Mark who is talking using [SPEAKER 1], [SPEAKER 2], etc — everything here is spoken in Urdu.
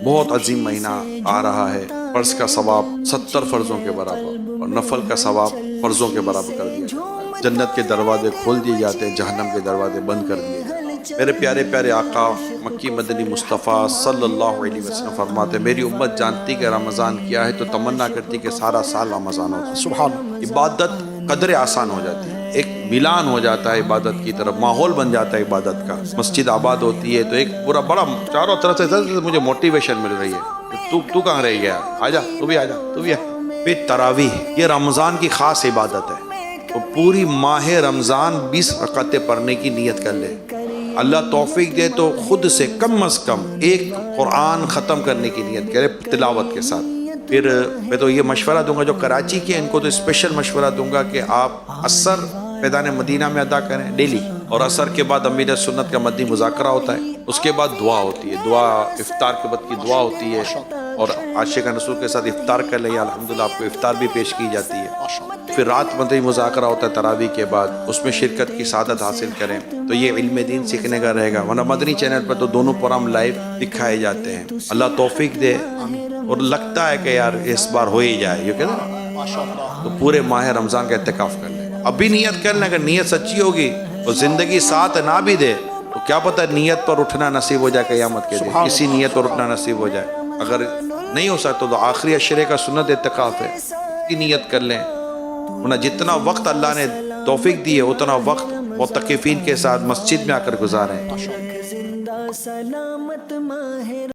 [SPEAKER 1] بہت عظیم مہینہ آ رہا ہے، فرض کا ثواب 70 فرضوں کے برابر اور نفل کا ثواب فرضوں کے برابر کر دیا جاتا ہے۔ جنت کے دروازے کھول دیے جاتے ہیں، جہنم کے دروازے بند کر دیے جاتے ہیں۔ میرے پیارے پیارے آقا مکی مدنی مصطفیٰ صلی اللہ علیہ وسلم فرماتے ہیں میری امت جانتی کہ رمضان کیا ہے تو تمنا کرتی کہ سارا سال رمضان ہوتا ہے۔ سبحان اللہ، عبادت قدر آسان ہو جاتی ہے، ایک ملان ہو جاتا ہے عبادت کی طرف، ماحول بن جاتا ہے عبادت کا۔ مسجد آباد ہوتی ہے تو ایک پورا بڑا چاروں طرف سے مجھے موٹیویشن مل رہی ہے، تو کہاں رہ گیا، آجا تو بھی آجا تو بھی آ۔ پھر تراویح، یہ رمضان کی خاص عبادت ہے، تو پوری ماہ رمضان 20 رکعتیں پڑھنے کی نیت کر لے۔ اللہ توفیق دے تو خود سے کم از کم ایک قرآن ختم کرنے کی نیت کرے تلاوت کے ساتھ۔ پھر میں تو یہ مشورہ دوں گا جو کراچی کے ان کو تو اسپیشل مشورہ دوں گا کہ آپ عصر فیضان مدینہ میں ادا کریں ڈیلی، اور عصر کے بعد امیر سنت کا مدنی مذاکرہ ہوتا ہے، اس کے بعد دعا ہوتی ہے، دعا افطار کے بعد کی دعا ہوتی ہے، اور عاشق رسول کے ساتھ افطار کر لیں، الحمدللہ آپ کو افطار بھی پیش کی جاتی ہے۔ پھر رات مدنی مذاکرہ ہوتا ہے تراویح کے بعد، اس میں شرکت کی سعادت حاصل کریں تو یہ علم دین سیکھنے کا رہے گا۔ ورنہ مدنی چینل پر تو دونوں پروگرام لائیو دکھائے جاتے ہیں۔ اللہ توفیق دے، اور لگتا ہے کہ یار اس بار ہو ہی جائے، یہ کہتے ہیں تو پورے ماہ رمضان کا اعتکاف کر لیں۔ ابھی نیت کر لیں، اگر نیت سچی ہوگی اور زندگی ساتھ نہ بھی دے تو کیا پتہ نیت پر اٹھنا نصیب ہو جائے قیامت کے دن، کسی نیت پر اٹھنا نصیب ہو جائے۔ اگر نہیں ہو سکتا تو آخری عشرے کا سنت اعتکاف ہے، اس کی نیت کر لیں۔ ورنہ جتنا وقت اللہ نے توفیق دی ہے اتنا وقت معتکفین کے ساتھ مسجد میں آ کر گزاریں۔